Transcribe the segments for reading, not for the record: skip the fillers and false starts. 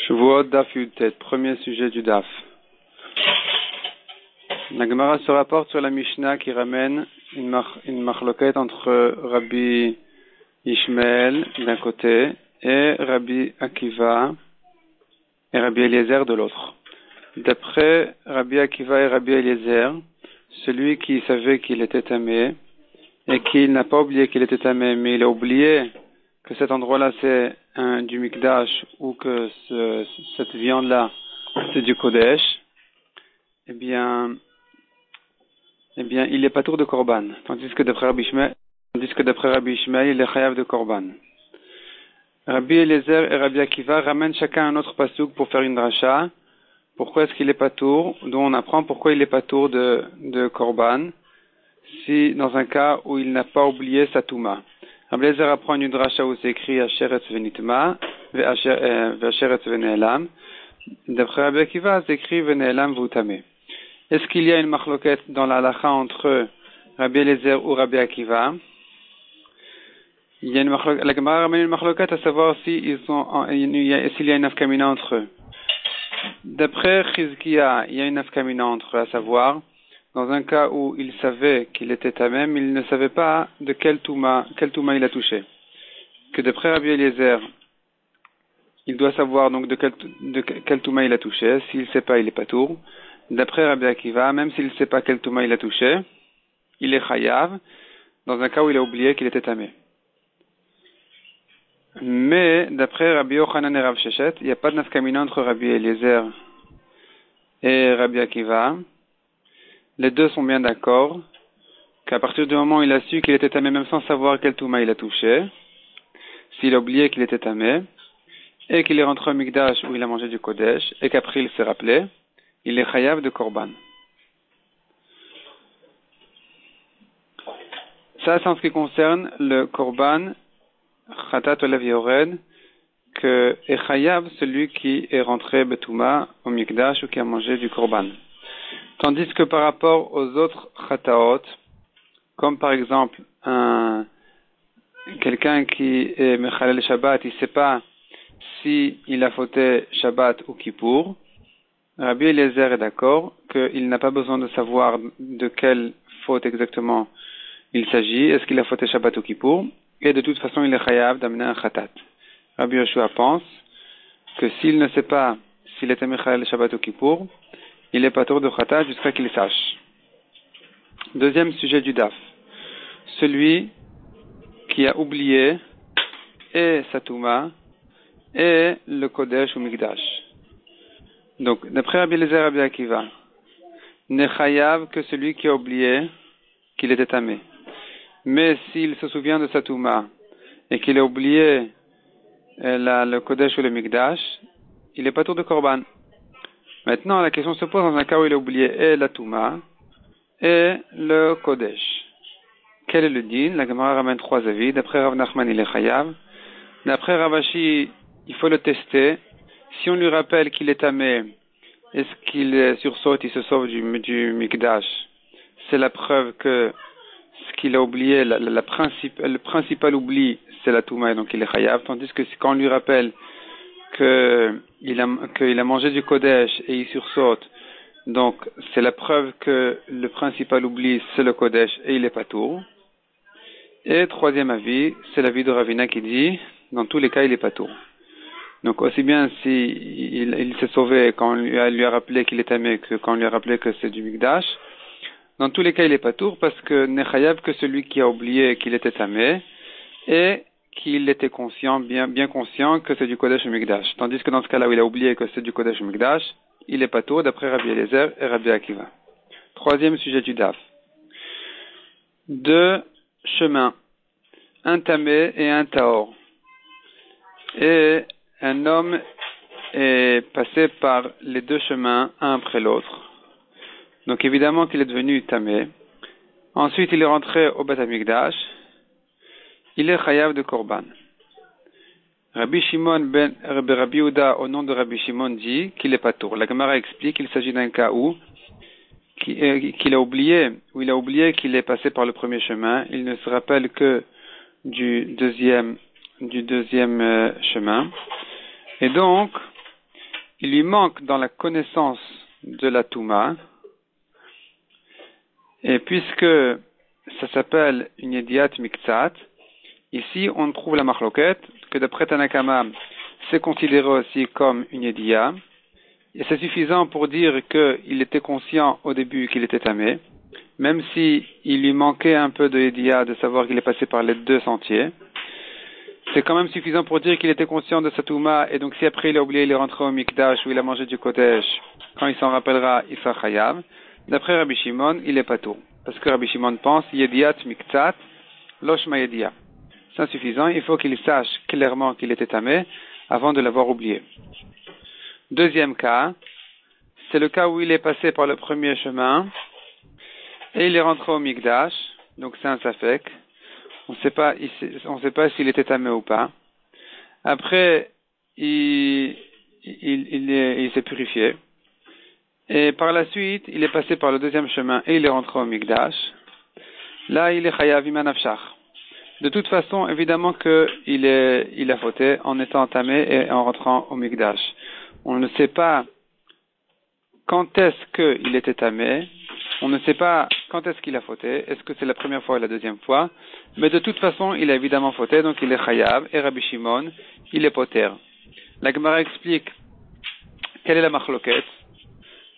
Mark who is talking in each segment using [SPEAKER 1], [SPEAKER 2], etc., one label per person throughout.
[SPEAKER 1] Shavuot Daf Yutet, premier sujet du Daf. La Gemara se rapporte sur la Mishnah qui ramène une machloket entre Rabbi Ishmael d'un côté et Rabbi Akiva et Rabbi Eliezer de l'autre. D'après Rabbi Akiva et Rabbi Eliezer, celui qui savait qu'il était tamé et qui n'a pas oublié qu'il était tamé, mais il a oublié que cet endroit-là c'est du Mikdash ou que cette viande-là c'est du Kodesh, eh bien il est patour de Korban, tandis que d'après Rabbi Ishmael, il est chayav de Korban. Rabbi Eliezer et Rabbi Akiva ramènent chacun un autre pasouk pour faire une dracha. Pourquoi est-ce qu'il est patour? Dont on apprend pourquoi il est patour de Korban, si dans un cas où il n'a pas oublié sa touma. Rabbi Eliezer apprend une dracha où c'est écrit Asher etz venitma, Asher etz vene'elam. D'après Rabbi Akiva, c'est écrit vene'elam v'utame. Est-ce qu'il y a une machloket dans la halacha entre Rabbi Eliezer ou Rabbi Akiva? Il y a la Gemara ramène une machloket à savoir s'il y a une nafkamina entre eux. D'après Chizkiya, il y a une nafkamina entre eux, à savoir, dans un cas où il savait qu'il était tamé, mais il ne savait pas de quel touma il a touché. Que d'après Rabbi Eliezer, il doit savoir donc de quel touma il a touché. S'il ne sait pas, il est patour. D'après Rabbi Akiva, même s'il ne sait pas quel touma il a touché, il est chayav, dans un cas où il a oublié qu'il était tamé. Mais, d'après Rabbi Yochanan et Rav Sheshet, il n'y a pas de nafkamina entre Rabbi Eliezer et Rabbi Akiva. Les deux sont bien d'accord qu'à partir du moment où il a su qu'il était tamé, même sans savoir quel touma il a touché, s'il a oublié qu'il était tamé, et qu'il est rentré au Mikdash où il a mangé du Kodesh, et qu'après il s'est rappelé, il est chayav de Korban. Ça, c'est en ce qui concerne le Korban Chatat Olav Yored, que est chayav celui qui est rentré Betouma au Mikdash ou qui a mangé du Korban. Tandis que par rapport aux autres Chataot, comme par exemple quelqu'un qui est Mechalel Shabbat, il ne sait pas si il a fauté Shabbat ou Kippour, Rabbi Eliezer est d'accord qu'il n'a pas besoin de savoir de quelle faute exactement il s'agit, est-ce qu'il a fauté Shabbat ou Kippour, et de toute façon il est chayav d'amener un Chatat. Rabbi Yoshua pense que s'il ne sait pas s'il était Mechalel Shabbat ou Kippour, il est patour de Chatat jusqu'à qu'il sache. Deuxième sujet du Daf. Celui qui a oublié et sa touma et le Kodesh ou Mikdash. Donc, d'après Rabbi Eliezer et Rabbi Akiva, n'est chayav que celui qui a oublié qu'il était tamé. Mais s'il se souvient de sa touma et qu'il a oublié le Kodesh ou le Mikdash, il est patour de Korban. Maintenant, la question se pose dans un cas où il a oublié et la touma et le Kodesh. Quel est le din? La Gemara ramène trois avis. D'après Rav Nachman, il est chayav. D'après Rav Ashi, il faut le tester. Si on lui rappelle qu'il est tamé, est-ce qu'il sursaute, il se sauve du Mikdash? C'est la preuve que ce qu'il a oublié, le principal oubli, c'est la touma, et donc il est chayav. Tandis que quand on lui rappelle qu'il a mangé du Kodesh et il sursaute, donc c'est la preuve que le principal oubli, c'est le Kodesh et il est patour. Et troisième avis, c'est l'avis de Ravina qui dit, dans tous les cas, il est patour. Donc aussi bien si il s'est sauvé quand on lui a rappelé qu'il est tamé que quand on lui a rappelé que c'est du Mikdash, dans tous les cas, il est patour parce que n'est chayav que celui qui a oublié qu'il était tamé et qu'il était conscient, bien conscient que c'est du Kodesh ou Mikdash. Tandis que dans ce cas-là où il a oublié que c'est du Kodesh ou Mikdash, il est patour d'après Rabbi Eliezer et Rabbi Akiva. Troisième sujet du Daf. Deux chemins, un tamé et un taor. Et un homme est passé par les deux chemins, un après l'autre. Donc évidemment qu'il est devenu tamé. Ensuite, il est rentré au Beth Amikdash. Il est chayav de Korban. Rabbi Yehuda, au nom de Rabbi Shimon, dit qu'il est patour. La Gemara explique qu'il s'agit d'un cas où il a oublié qu'il est passé par le premier chemin. Il ne se rappelle que du deuxième chemin. Et donc, il lui manque dans la connaissance de la Touma, et puisque ça s'appelle une Yediat Miktsat, ici on trouve la Machloket, que d'après Tanakama, c'est considéré aussi comme une Yedia, et c'est suffisant pour dire qu'il était conscient au début qu'il était tamé, même si il lui manquait un peu de Yedia de savoir qu'il est passé par les deux sentiers. C'est quand même suffisant pour dire qu'il était conscient de sa Touma, et donc si après il a oublié, il est rentré au Mikdash où il a mangé du Kodesh, quand il s'en rappellera, il sera Chayav. D'après Rabbi Shimon, il est pas tout. Parce que Rabbi Shimon pense, Yediat Miktsat, Loshma Yedia. C'est insuffisant, il faut qu'il sache clairement qu'il était tamé avant de l'avoir oublié. Deuxième cas, c'est le cas où il est passé par le premier chemin, et il est rentré au Mikdash, donc c'est un Safek. On ne sait pas s'il était tamé ou pas. Après, il s'est purifié. Et par la suite, il est passé par le deuxième chemin et il est rentré au Mikdash. Là, il est chayav iman afshach. De toute façon, évidemment qu'il a fauté en étant tamé et en rentrant au Mikdash. On ne sait pas quand est-ce qu'il était tamé. On ne sait pas quand est-ce qu'il a fauté. Est-ce que c'est la première fois ou la deuxième fois? Mais de toute façon, il a évidemment fauté, donc il est chayav. Et Rabbi Shimon, il est poter. La Gemara explique quelle est la machloket.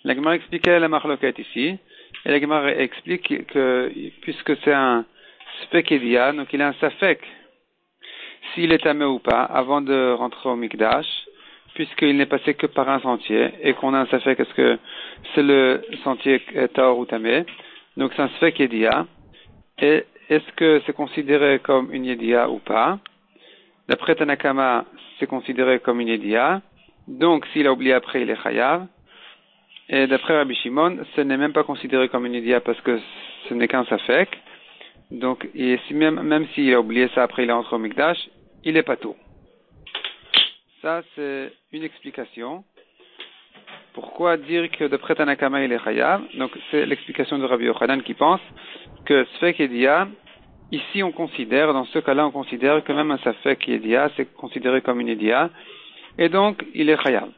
[SPEAKER 1] La Gemara explique quelle est la machloket ici. Et la Gemara explique que, puisque c'est un spekedia, donc il a un safek, s'il est tamé ou pas, avant de rentrer au Mikdash, puisqu'il n'est passé que par un sentier, et qu'on a un safek, est-ce que c'est le sentier Taor ou Tamé? Donc c'est un safek Yedia. Et est-ce que c'est considéré comme une Yedia ou pas? D'après Tanakama, c'est considéré comme une Yedia. Donc s'il a oublié après, il est Chayav. Et d'après Rabbi Shimon, ce n'est même pas considéré comme une Yedia parce que ce n'est qu'un safek. Donc et si même s'il a oublié ça après, il est rentré au Mikdash, il est pas tout. Ça, c'est une explication. Pourquoi dire que d'après Tanakama, il est chayav? Donc, c'est l'explication de Rabbi Yochanan qui pense que Sfek Yedia, ici on considère, dans ce cas-là, on considère que même un Sfek Yedia, c'est considéré comme une Yedia, et donc, il est chayav.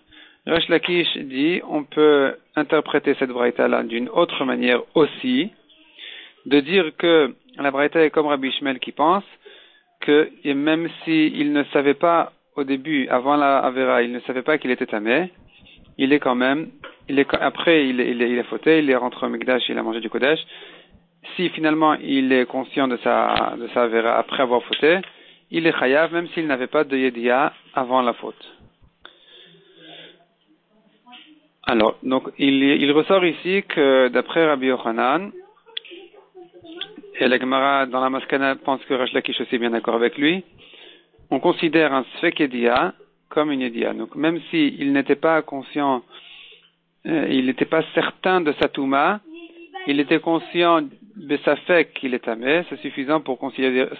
[SPEAKER 1] Resh Lakish dit, on peut interpréter cette braïta-là d'une autre manière aussi, de dire que la braïta est comme Rabbi Ishmael qui pense que, et même s'il ne savait pas au début, avant la Avera, il ne savait pas qu'il était tamé, il est quand même, après il a fauté, il est rentré au Mikdash, il a mangé du Kodesh. Si finalement il est conscient de sa Avera après avoir fauté, il est chayav même s'il n'avait pas de Yedia avant la faute. Alors, donc il ressort ici que d'après Rabbi Yochanan, et la Gemara dans la Maskana pense que Resh Lakish aussi est bien d'accord avec lui, on considère un Sfek Yedia comme une Yedia. Donc même s'il n'était pas conscient, il n'était pas certain de sa Touma, il était conscient de sa Safek qu'il est tamé, c'est suffisant pour considérer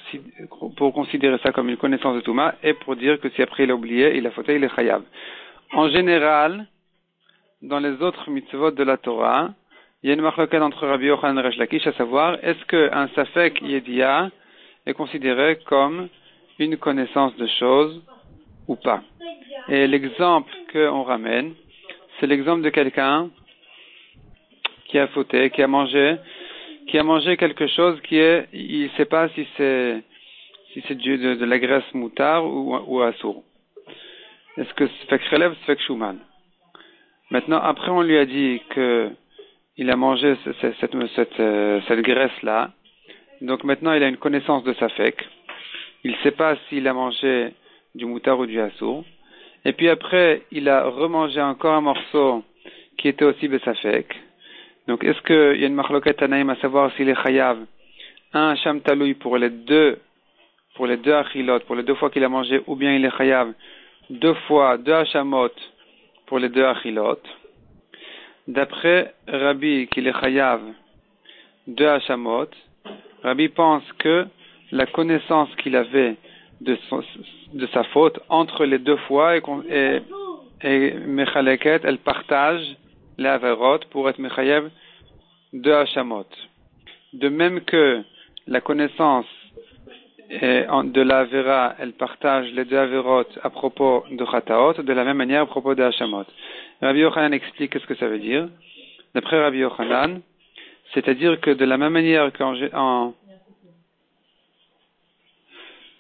[SPEAKER 1] ça comme une connaissance de Touma et pour dire que si après il a oublié, il a fauté, il est chayav. En général, dans les autres mitzvot de la Torah, il y a une marloquette entre Rabbi Yochanan et Resh Lakish, à savoir, est-ce qu'un Safek Yedia est considéré comme une connaissance de choses ou pas. Et l'exemple qu'on ramène, c'est l'exemple de quelqu'un qui a fauté, qui a mangé quelque chose il ne sait pas si c'est de la graisse moutard ou assour. Est-ce que c'est fait relève, c'est fait shuman. Maintenant, après on lui a dit que il a mangé cette graisse-là, donc maintenant il a une connaissance de sa fek. Il ne sait pas s'il a mangé du moutard ou du assour. Et puis après, il a remangé encore un morceau qui était aussi besafek. Donc, est-ce qu'il y a une machloket tanaïm à savoir s'il est chayav un hacham taloui pour les deux achilot, pour les 2 fois qu'il a mangé, ou bien il est chayav 2 fois 2 hachamot pour les 2 achilot. D'après Rabbi qu'il est chayav 2 hachamot, Rabbi pense que la connaissance qu'il avait de sa faute entre les 2 fois et Mechaleket, elle partage les averot pour être Mechayev 2 hachamot. De même que la connaissance de la Avera, elle partage les deux Averot à propos de Chataot, de la même manière à propos de Hashamot. Rabbi Yochanan explique ce que ça veut dire. D'après Rabbi Yochanan, c'est-à-dire que de la même manière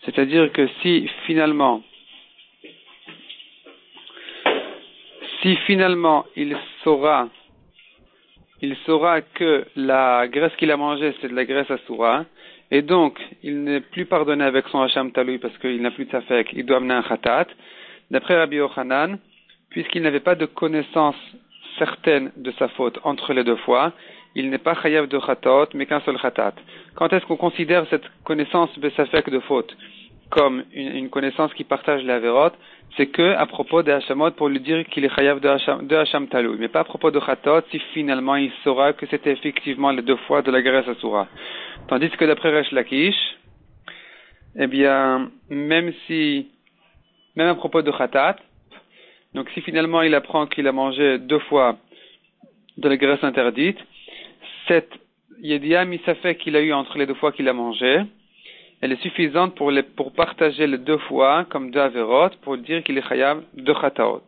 [SPEAKER 1] c'est-à-dire que si finalement il saura que la graisse qu'il a mangée c'est de la graisse assoura, et donc il n'est plus pardonné avec son hacham taloui parce qu'il n'a plus de safek, il doit amener un khatat. D'après Rabbi Yochanan, puisqu'il n'avait pas de connaissance certaine de sa faute entre les deux fois, il n'est pas chayav de khatat, mais qu'un seul khatat. Quand est-ce qu'on considère cette connaissance besafek de faute comme une connaissance qui partage les averot? C'est que à propos des Hashamot pour lui dire qu'il est chayav de Hacham Taloui, mais pas à propos de Khatot si finalement il saura que c'était effectivement les deux fois de la graisse assoura. Tandis que d'après Resh Lakish, eh bien, même à propos de Khatat, donc si finalement il apprend qu'il a mangé deux fois de la graisse interdite, cette Yedia Misafek qu'il a eu entre les deux fois qu'il a mangé, elle est suffisante pour partager les deux fois comme deux averot pour dire qu'il est chayav de Chataot.